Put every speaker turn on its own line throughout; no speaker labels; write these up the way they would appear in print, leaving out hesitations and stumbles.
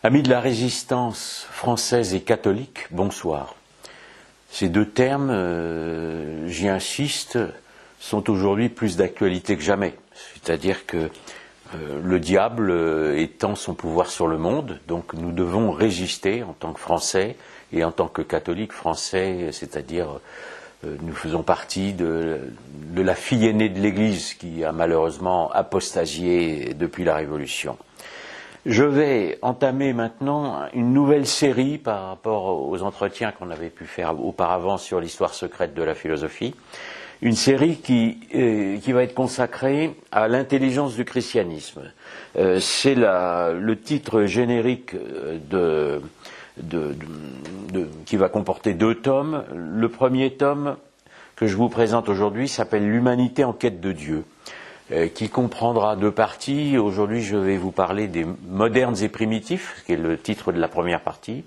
Amis de la résistance française et catholique, bonsoir. Ces deux termes, j'y insiste, sont aujourd'hui plus d'actualité que jamais. C'est-à-dire que le diable étend son pouvoir sur le monde, donc nous devons résister en tant que Français et en tant que catholiques français, c'est-à-dire nous faisons partie de la fille aînée de l'Église qui a malheureusement apostasié depuis la Révolution. Je vais entamer maintenant une nouvelle série par rapport aux entretiens qu'on avait pu faire auparavant sur l'histoire secrète de la philosophie. Une série qui va être consacrée à l'intelligence du christianisme. C'est le titre générique qui va comporter 2 tomes. Le premier tome que je vous présente aujourd'hui s'appelle « L'humanité en quête de Dieu ». Qui comprendra 2 parties. Aujourd'hui, je vais vous parler des modernes et primitifs, qui est le titre de la première partie.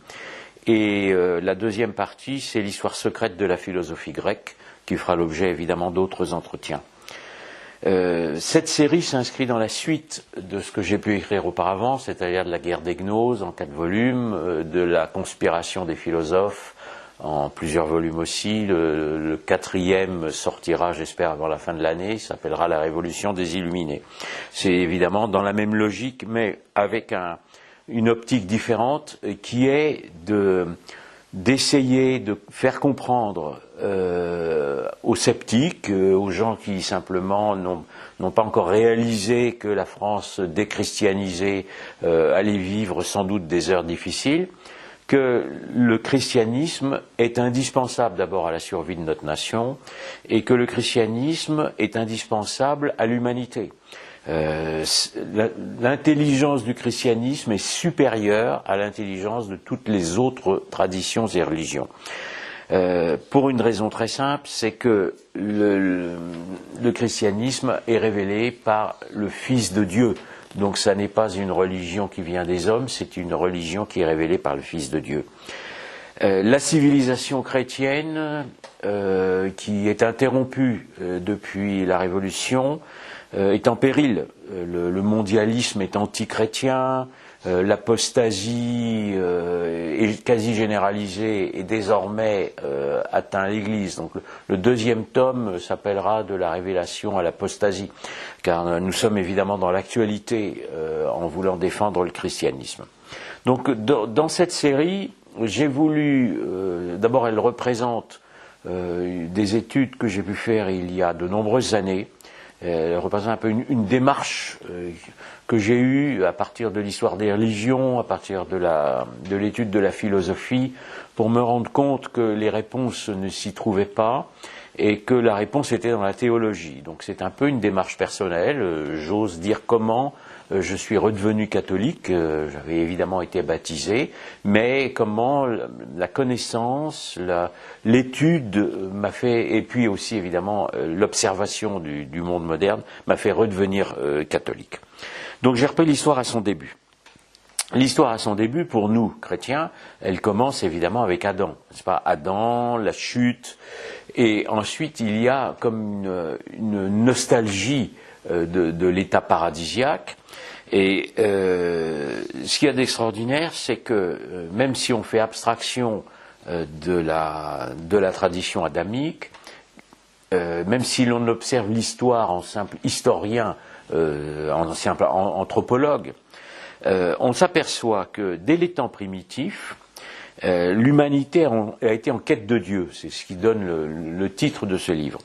Et la deuxième partie, c'est l'histoire secrète de la philosophie grecque, qui fera l'objet évidemment d'autres entretiens. Cette série s'inscrit dans la suite de ce que j'ai pu écrire auparavant, c'est-à-dire de la guerre des gnoses en 4 volumes, de la conspiration des philosophes, en plusieurs volumes aussi. Le 4e sortira, j'espère, avant la fin de l'année. Il s'appellera La Révolution des Illuminés. C'est évidemment dans la même logique, mais avec une optique différente, qui est d'essayer de faire comprendre aux sceptiques, aux gens qui simplement n'ont pas encore réalisé que la France déchristianisée allait vivre sans doute des heures difficiles, que le christianisme est indispensable d'abord à la survie de notre nation et que le christianisme est indispensable à l'humanité. L'intelligence du christianisme est supérieure à l'intelligence de toutes les autres traditions et religions. Pour une raison très simple, c'est que le christianisme est révélé par le Fils de Dieu. Donc ça n'est pas une religion qui vient des hommes, c'est une religion qui est révélée par le Fils de Dieu. La civilisation chrétienne, qui est interrompue depuis la Révolution, est en péril. Le mondialisme est anti-chrétien, l'apostasie est quasi généralisée et désormais atteint l'Église. Donc le 2e tome s'appellera de la révélation à l'apostasie, car nous sommes évidemment dans l'actualité en voulant défendre le christianisme. Donc dans cette série, j'ai voulu, d'abord elle représente des études que j'ai pu faire il y a de nombreuses années. Elle représente un peu une démarche que j'ai eue à partir de l'histoire des religions, à partir de l'étude de la philosophie, pour me rendre compte que les réponses ne s'y trouvaient pas et que la réponse était dans la théologie. Donc c'est un peu une démarche personnelle. J'ose dire comment je suis redevenu catholique. J'avais évidemment été baptisé, mais comment la connaissance, l'étude m'a fait, et puis aussi évidemment l'observation du monde moderne m'a fait redevenir catholique. Donc j'ai repris l'histoire à son début. L'histoire à son début, pour nous, chrétiens, elle commence évidemment avec Adam. C'est pas Adam, la chute, et ensuite il y a comme une nostalgie de l'état paradisiaque. Et ce qu'il y a d'extraordinaire, c'est que même si on fait abstraction de la tradition adamique, même si l'on observe l'histoire en simple historien, en simple anthropologue, on s'aperçoit que dès les temps primitifs, l'humanité a été en quête de Dieu. C'est ce qui donne le titre de ce livre.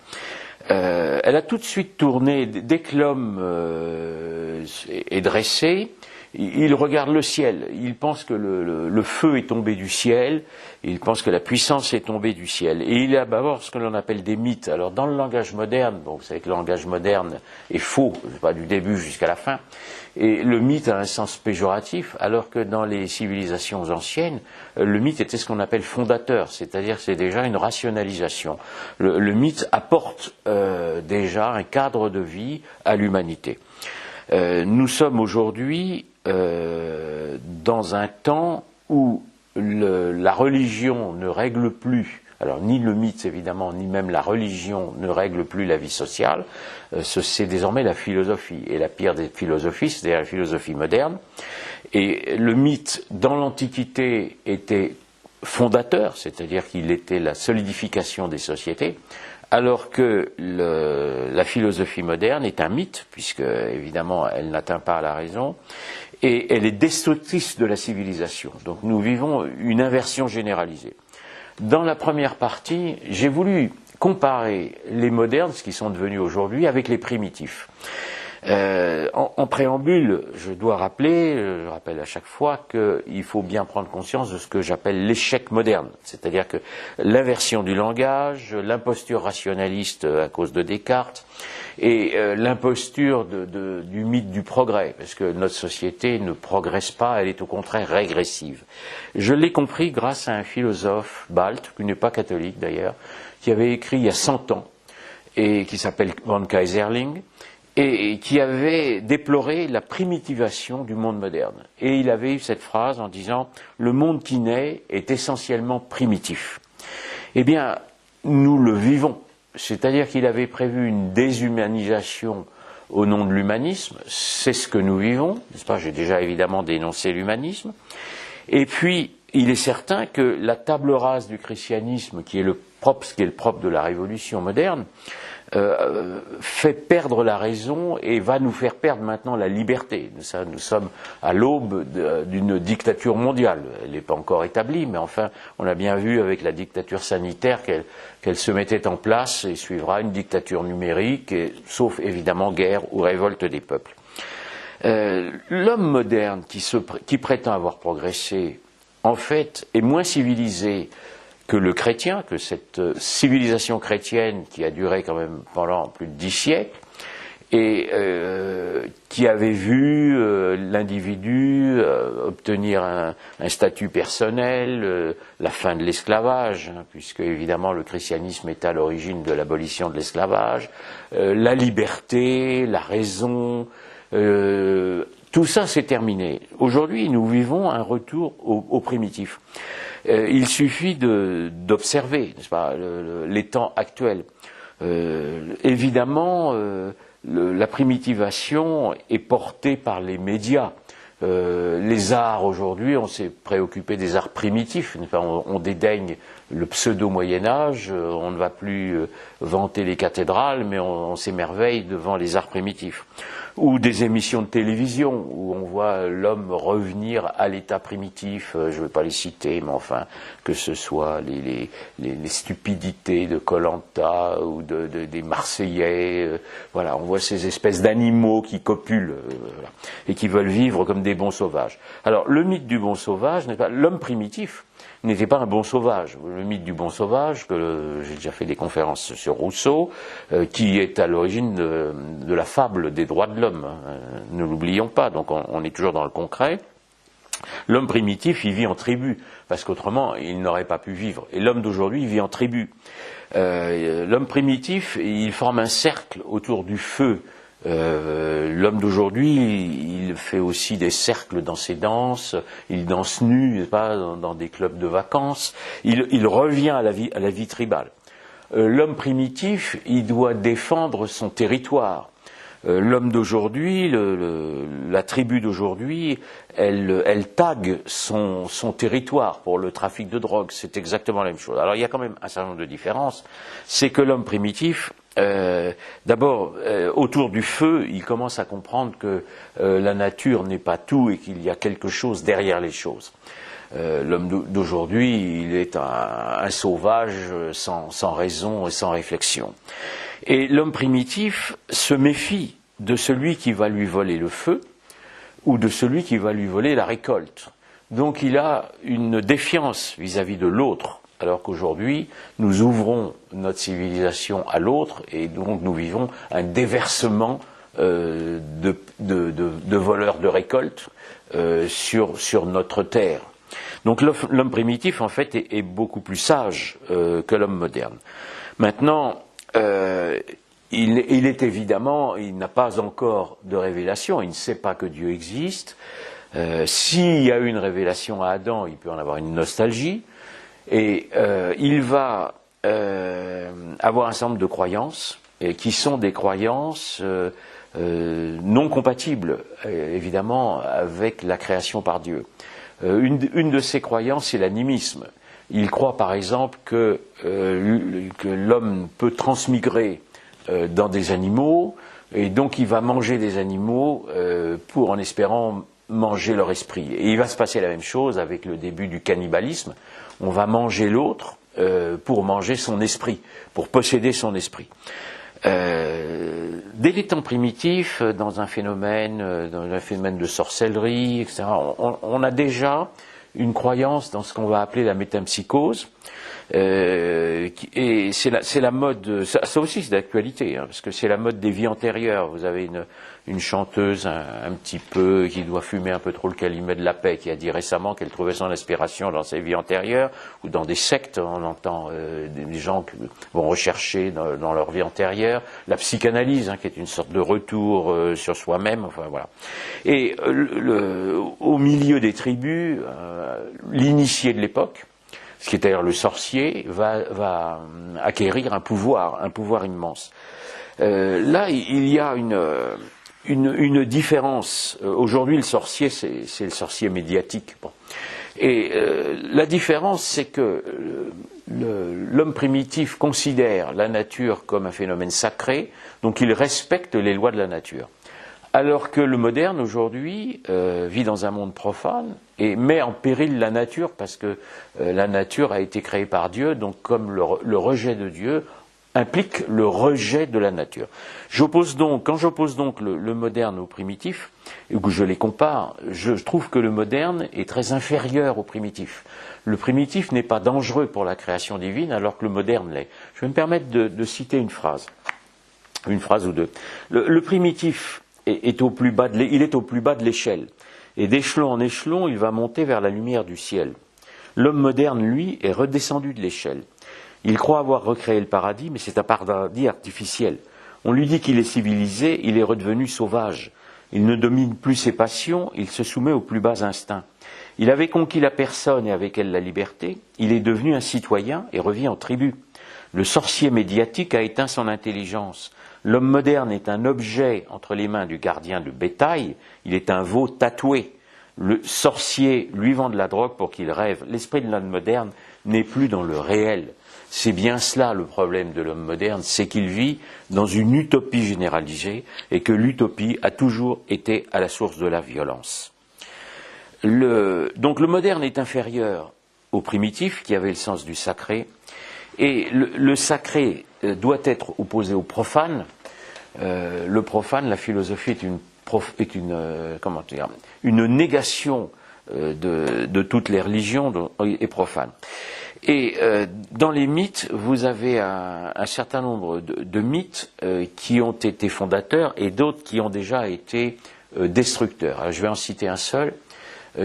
Elle a tout de suite tourné, dès que l'homme est dressé, il regarde le ciel, il pense que le feu est tombé du ciel, il pense que la puissance est tombée du ciel. Et il y a d'abord ce que l'on appelle des mythes. Alors dans le langage moderne, bon, vous savez que le langage moderne est faux, pas du début jusqu'à la fin, et le mythe a un sens péjoratif, alors que dans les civilisations anciennes, le mythe était ce qu'on appelle fondateur, c'est-à-dire c'est déjà une rationalisation. Le mythe apporte déjà un cadre de vie à l'humanité. Nous sommes aujourd'hui dans un temps où la religion ne règle plus, alors ni le mythe évidemment, ni même la religion ne règle plus la vie sociale, c'est désormais la philosophie, et la pire des philosophies, c'est-à-dire la philosophie moderne. Et le mythe, dans l'Antiquité, était fondateur, c'est-à-dire qu'il était la solidification des sociétés, alors que la philosophie moderne est un mythe, puisque évidemment elle n'atteint pas la raison, et elle est destructrice de la civilisation. Donc nous vivons une inversion généralisée. Dans la première partie, j'ai voulu comparer les modernes, ce qu'ils sont devenus aujourd'hui, avec les primitifs. En préambule, je dois rappeler, je rappelle à chaque fois qu'il faut bien prendre conscience de ce que j'appelle l'échec moderne, c'est-à-dire que l'inversion du langage, l'imposture rationaliste à cause de Descartes, et l'imposture du mythe du progrès, parce que notre société ne progresse pas, elle est au contraire régressive. Je l'ai compris grâce à un philosophe balte, qui n'est pas catholique d'ailleurs, qui avait écrit il y a 100 ans, et qui s'appelle von Keyserling, et qui avait déploré la primitivation du monde moderne. Et il avait eu cette phrase en disant « Le monde qui naît est essentiellement primitif ». Eh bien, nous le vivons. C'est-à-dire qu'il avait prévu une déshumanisation au nom de l'humanisme, c'est ce que nous vivons, n'est-ce pas? J'ai déjà évidemment dénoncé l'humanisme. Et puis, il est certain que la table rase du christianisme, ce qui est le propre de la révolution moderne, fait perdre la raison et va nous faire perdre maintenant la liberté. Nous sommes à l'aube d'une dictature mondiale. Elle n'est pas encore établie, mais enfin, on a bien vu avec la dictature sanitaire qu'elle se mettait en place et suivra une dictature numérique, sauf évidemment guerre ou révolte des peuples. L'homme moderne qui prétend avoir progressé, en fait, est moins civilisé que le chrétien, que cette civilisation chrétienne qui a duré quand même pendant plus de 10 siècles, et qui avait vu l'individu obtenir un statut personnel, la fin de l'esclavage, puisque évidemment le christianisme est à l'origine de l'abolition de l'esclavage, la liberté, la raison, tout ça c'est terminé. Aujourd'hui, nous vivons un retour au primitif. Il suffit d'observer, n'est-ce pas, les temps actuels. Évidemment, la primitivation est portée par les médias. Les arts aujourd'hui, on s'est préoccupé des arts primitifs, on dédaigne le pseudo-Moyen-Âge, on ne va plus vanter les cathédrales, mais on s'émerveille devant les arts primitifs. Ou des émissions de télévision où on voit l'homme revenir à l'état primitif, je ne vais pas les citer, mais enfin, que ce soit les stupidités de Koh-Lanta ou des Marseillais, voilà, on voit ces espèces d'animaux qui copulent voilà, et qui veulent vivre comme des bons sauvages. Alors, le mythe du bon sauvage n'est pas l'homme primitif. N'était pas un bon sauvage. Le mythe du bon sauvage, que j'ai déjà fait des conférences sur Rousseau, qui est à l'origine de la fable des droits de l'homme. Ne l'oublions pas, donc on est toujours dans le concret. L'homme primitif, il vit en tribu, parce qu'autrement, il n'aurait pas pu vivre. Et l'homme d'aujourd'hui, il vit en tribu. L'homme primitif, il forme un cercle autour du feu. L'homme d'aujourd'hui, il fait aussi des cercles dans ses danses, il danse nu, pas dans des clubs de vacances, il revient à la vie tribale. L'homme primitif, il doit défendre son territoire. L'homme d'aujourd'hui, la tribu d'aujourd'hui, elle tague son territoire pour le trafic de drogue. C'est exactement la même chose. Alors il y a quand même un certain nombre de différences. C'est que l'homme primitif, d'abord, autour du feu, il commence à comprendre que la nature n'est pas tout et qu'il y a quelque chose derrière les choses. L'homme d'aujourd'hui, il est un sauvage sans raison et sans réflexion. Et l'homme primitif se méfie de celui qui va lui voler le feu ou de celui qui va lui voler la récolte. Donc il a une défiance vis-à-vis de l'autre, alors qu'aujourd'hui, nous ouvrons notre civilisation à l'autre et donc nous vivons un déversement de voleurs de récolte sur notre terre. Donc l'homme primitif, en fait, est beaucoup plus sage que l'homme moderne. Maintenant, il est évidemment, il n'a pas encore de révélation, il ne sait pas que Dieu existe, S'il y a eu une révélation à Adam, il peut en avoir une nostalgie, et il va avoir un certain nombre de croyances, et qui sont des croyances non compatibles, évidemment, avec la création par Dieu. Une de ces croyances, c'est l'animisme. Il croit par exemple que l'homme peut transmigrer dans des animaux, et donc il va manger des animaux en espérant manger leur esprit. Et il va se passer la même chose avec le début du cannibalisme. On va manger l'autre pour manger son esprit, pour posséder son esprit. Dès les temps primitifs, dans un phénomène de sorcellerie, etc., on a déjà une croyance dans ce qu'on va appeler la métempsychose, et c'est la mode, ça aussi c'est d'actualité, hein, parce que c'est la mode des vies antérieures. Vous avez une chanteuse un petit peu qui doit fumer un peu trop le calumet de la paix, qui a dit récemment qu'elle trouvait son inspiration dans ses vies antérieures, ou dans des sectes. On entend des gens qui vont rechercher dans leur vie antérieure la psychanalyse, hein, qui est une sorte de retour sur soi-même. Enfin voilà. Et au milieu des tribus, l'initié de l'époque, ce qui est d'ailleurs le sorcier, va acquérir un pouvoir immense. Là, il y a une différence. Aujourd'hui, le sorcier, c'est le sorcier médiatique. Bon. Et la différence, c'est que l'homme primitif considère la nature comme un phénomène sacré, donc il respecte les lois de la nature. Alors que le moderne, aujourd'hui, vit dans un monde profane et met en péril la nature, parce que la nature a été créée par Dieu, donc comme le rejet de Dieu implique le rejet de la nature. Quand j'oppose donc le moderne au primitif, et que je les compare, je trouve que le moderne est très inférieur au primitif. Le primitif n'est pas dangereux pour la création divine, alors que le moderne l'est. Je vais me permettre de citer une phrase ou deux. Le primitif est au plus bas de l'échelle, et d'échelon en échelon, il va monter vers la lumière du ciel. L'homme moderne, lui, est redescendu de l'échelle. Il croit avoir recréé le paradis, mais c'est un paradis artificiel. On lui dit qu'il est civilisé, il est redevenu sauvage. Il ne domine plus ses passions, il se soumet aux plus bas instincts. Il avait conquis la personne et avec elle la liberté, il est devenu un citoyen et revient en tribu. Le sorcier médiatique a éteint son intelligence. L'homme moderne est un objet entre les mains du gardien de bétail, il est un veau tatoué. Le sorcier lui vend de la drogue pour qu'il rêve. L'esprit de l'homme moderne n'est plus dans le réel. C'est bien cela le problème de l'homme moderne, c'est qu'il vit dans une utopie généralisée et que l'utopie a toujours été à la source de la violence. Donc le moderne est inférieur au primitif qui avait le sens du sacré, et le sacré doit être opposé au profane. Le profane, la philosophie est une négation de toutes les religions et profane. Et dans les mythes, vous avez un certain nombre de mythes qui ont été fondateurs et d'autres qui ont déjà été destructeurs. Alors, je vais en citer un seul,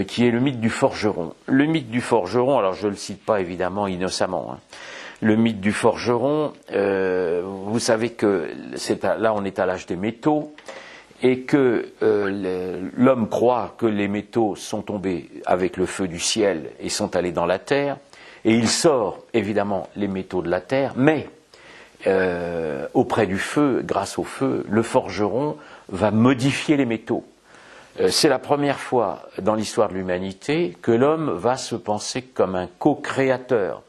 qui est le mythe du forgeron. Le mythe du forgeron, alors je ne le cite pas évidemment innocemment, hein. Le mythe du forgeron, vous savez que là on est à l'âge des métaux, et que l'homme croit que les métaux sont tombés avec le feu du ciel et sont allés dans la terre, et il sort évidemment les métaux de la terre, mais auprès du feu, grâce au feu, le forgeron va modifier les métaux. C'est la première fois dans l'histoire de l'humanité que l'homme va se penser comme un co-créateur.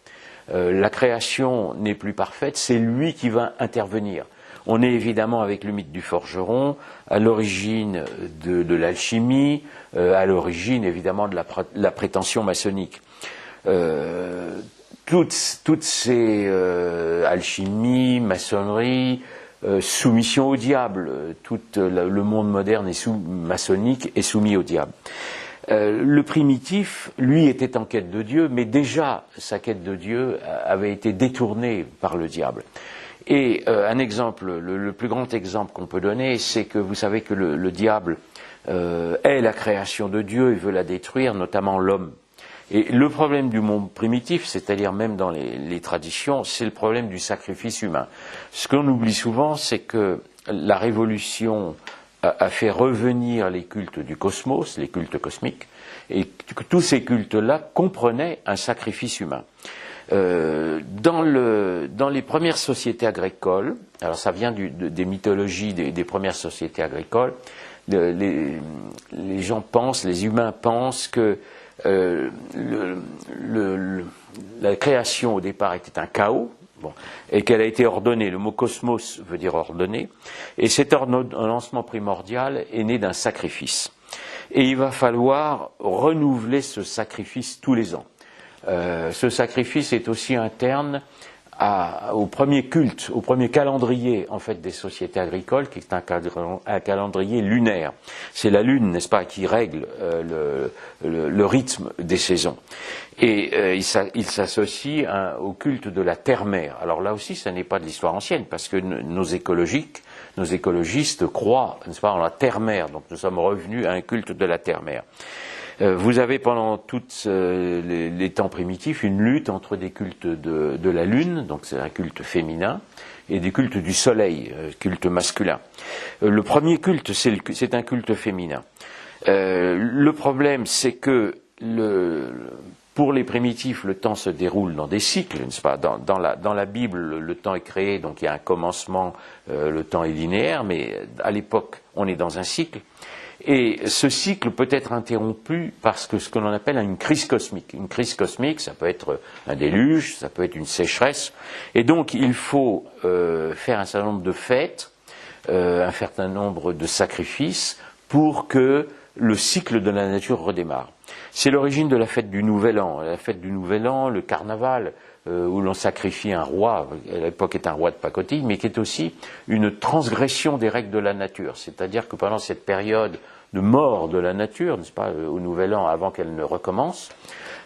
La création n'est plus parfaite, c'est lui qui va intervenir. On est évidemment avec le mythe du forgeron, à l'origine de l'alchimie, à l'origine évidemment de la prétention maçonnique. Toutes ces alchimies, maçonnerie, soumission au diable, tout le monde moderne maçonnique est soumis au diable. Le primitif, lui, était en quête de Dieu, mais déjà sa quête de Dieu avait été détournée par le diable. Et un exemple, le plus grand exemple qu'on peut donner, c'est que vous savez que le diable est la création de Dieu et veut la détruire, notamment l'homme. Et le problème du monde primitif, c'est-à-dire même dans les traditions, c'est le problème du sacrifice humain. Ce qu'on oublie souvent, c'est que la révolution a fait revenir les cultes du cosmos, les cultes cosmiques, et que tous ces cultes-là comprenaient un sacrifice humain. Dans les premières sociétés agricoles, alors ça vient des mythologies des premières sociétés agricoles, les gens pensent, les humains pensent que la création au départ était un chaos, bon, et qu'elle a été ordonnée. Le mot cosmos veut dire ordonné, et cet ordonnancement primordial est né d'un sacrifice. Et il va falloir renouveler ce sacrifice tous les ans. Ce sacrifice est aussi interne au premier culte, au premier calendrier en fait des sociétés agricoles, qui est un calendrier lunaire. C'est la lune, n'est-ce pas, qui règle le rythme des saisons. Et il s'associe au culte de la terre-mère. Alors là aussi, ça n'est pas de l'histoire ancienne, parce que nos écologistes croient, n'est-ce pas, en la terre-mère. Donc nous sommes revenus à un culte de la terre-mère. Vous avez pendant tous les temps primitifs une lutte entre des cultes de la lune, donc c'est un culte féminin, et des cultes du soleil, culte masculin. Le premier culte, c'est un culte féminin. Le problème, c'est que pour les primitifs, le temps se déroule dans des cycles, n'est-ce pas ? Dans la Bible, le temps est créé, donc il y a un commencement, le temps est linéaire, mais à l'époque, on est dans un cycle. Et ce cycle peut être interrompu par ce que l'on appelle une crise cosmique. Une crise cosmique, ça peut être un déluge, ça peut être une sécheresse. Et donc, il faut faire un certain nombre de fêtes, un certain nombre de sacrifices pour que le cycle de la nature redémarre. C'est l'origine de la fête du Nouvel An. La fête du Nouvel An, le carnaval, où l'on sacrifie un roi, à l'époque est un roi de pacotille, mais qui est aussi une transgression des règles de la nature. C'est-à-dire que pendant cette période de mort de la nature, n'est-ce pas, au Nouvel An, avant qu'elle ne recommence,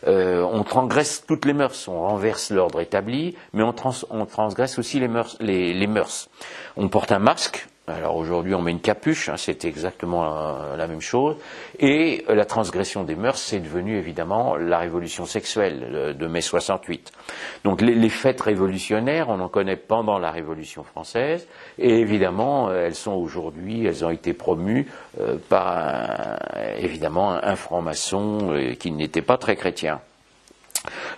on transgresse toutes les mœurs, on renverse l'ordre établi, mais on transgresse aussi les mœurs. On porte un masque. Alors aujourd'hui on met une capuche, hein, c'est exactement la même chose, et la transgression des mœurs, c'est devenu évidemment la révolution sexuelle de mai 68. Donc les fêtes révolutionnaires, on en connaît pendant la Révolution française, et évidemment elles ont été promues par évidemment un franc-maçon qui n'était pas très chrétien.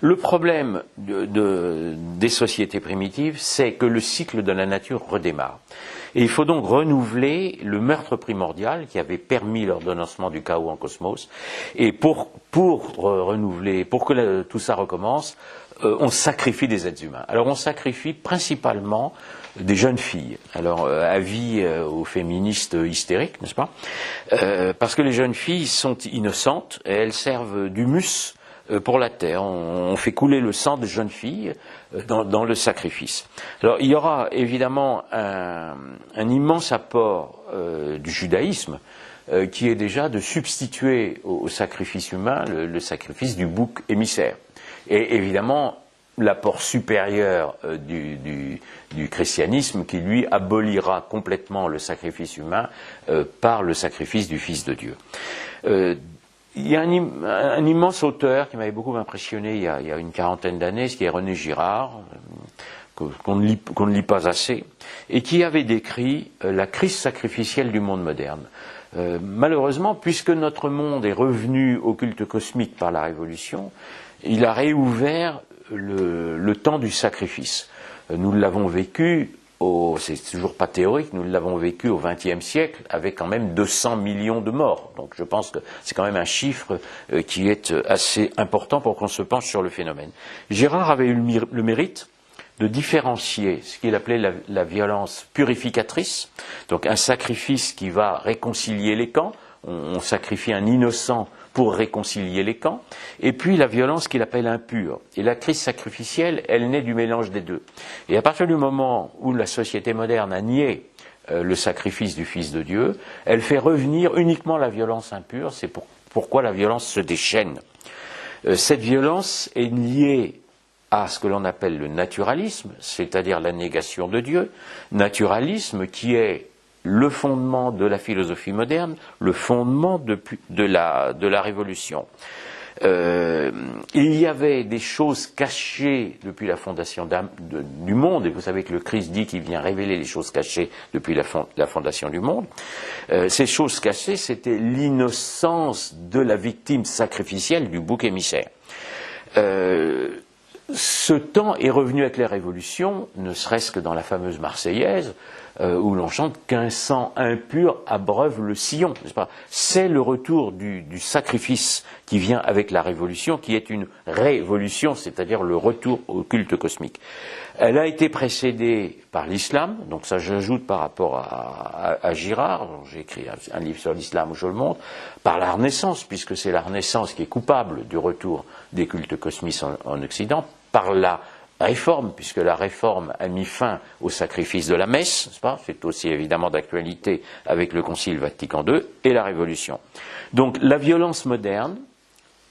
Le problème des sociétés primitives, c'est que le cycle de la nature redémarre. Et il faut donc renouveler le meurtre primordial qui avait permis l'ordonnancement du chaos en cosmos. Et pour renouveler, pour que tout ça recommence, on sacrifie des êtres humains. Alors on sacrifie principalement des jeunes filles. Alors avis aux féministes hystériques, n'est-ce pas ? Parce que les jeunes filles sont innocentes et elles servent d'humus pour la terre. On fait couler le sang des jeunes filles dans le sacrifice. Alors il y aura évidemment un immense apport du judaïsme qui est déjà de substituer au sacrifice humain le sacrifice du bouc émissaire. Et évidemment l'apport supérieur du christianisme qui lui abolira complètement le sacrifice humain par le sacrifice du Fils de Dieu. Il y a un immense auteur qui m'avait beaucoup impressionné il y a une quarantaine d'années, ce qui est René Girard, qu'on ne lit pas assez, et qui avait décrit la crise sacrificielle du monde moderne. Malheureusement, puisque notre monde est revenu au culte cosmique par la Révolution, il a réouvert le temps du sacrifice. Nous l'avons vécu, c'est toujours pas théorique, nous l'avons vécu au XXe siècle avec quand même 200 millions de morts. Donc je pense que c'est quand même un chiffre qui est assez important pour qu'on se penche sur le phénomène. Girard avait eu le mérite de différencier ce qu'il appelait la violence purificatrice, donc un sacrifice qui va réconcilier les camps, on sacrifie un innocent pour réconcilier les camps, et puis la violence qu'il appelle impure. Et la crise sacrificielle, elle naît du mélange des deux. Et à partir du moment où la société moderne a nié le sacrifice du Fils de Dieu, elle fait revenir uniquement la violence impure, c'est pourquoi la violence se déchaîne. Cette violence est liée à ce que l'on appelle le naturalisme, c'est-à-dire la négation de Dieu, naturalisme qui est le fondement de la philosophie moderne, le fondement de la Révolution. Il y avait des choses cachées depuis la fondation du monde, et vous savez que le Christ dit qu'il vient révéler les choses cachées depuis la fondation du monde. Ces choses cachées, c'était l'innocence de la victime sacrificielle du bouc émissaire. Ce temps est revenu avec la Révolution, ne serait-ce que dans la fameuse Marseillaise, où l'on chante qu'un sang impur abreuve le sillon, n'est-ce pas? C'est le retour du sacrifice qui vient avec la Révolution, qui est une révolution, c'est-à-dire le retour au culte cosmique. Elle a été précédée par l'islam, donc ça j'ajoute par rapport à Girard, j'ai écrit un livre sur l'islam où je le montre, par la Renaissance, puisque c'est la Renaissance qui est coupable du retour des cultes cosmiques en Occident, par la Réforme, puisque la Réforme a mis fin au sacrifice de la messe, n'est-ce pas? C'est aussi évidemment d'actualité avec le Concile Vatican II, et la Révolution. Donc la violence moderne,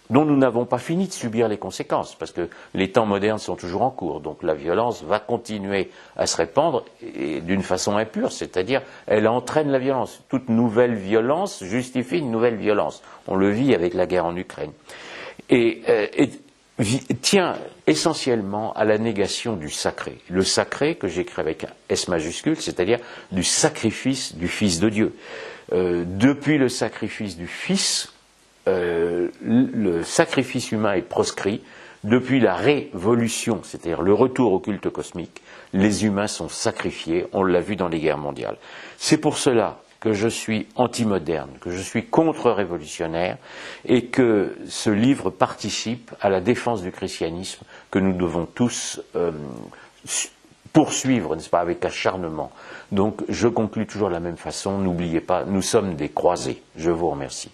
dont nous n'avons pas fini de subir les conséquences, parce que les temps modernes sont toujours en cours, donc la violence va continuer à se répandre et d'une façon impure, c'est-à-dire elle entraîne la violence. Toute nouvelle violence justifie une nouvelle violence. On le vit avec la guerre en Ukraine. Et tient essentiellement à la négation du sacré. Le sacré, que j'écris avec un S majuscule, c'est-à-dire du sacrifice du Fils de Dieu. Depuis le sacrifice du Fils, le sacrifice humain est proscrit. Depuis la révolution, c'est-à-dire le retour au culte cosmique, les humains sont sacrifiés, on l'a vu dans les guerres mondiales. C'est pour cela que je suis anti-moderne, que je suis contre-révolutionnaire et que ce livre participe à la défense du christianisme que nous devons tous poursuivre, n'est-ce pas, avec acharnement. Donc je conclus toujours de la même façon, n'oubliez pas, nous sommes des croisés. Je vous remercie.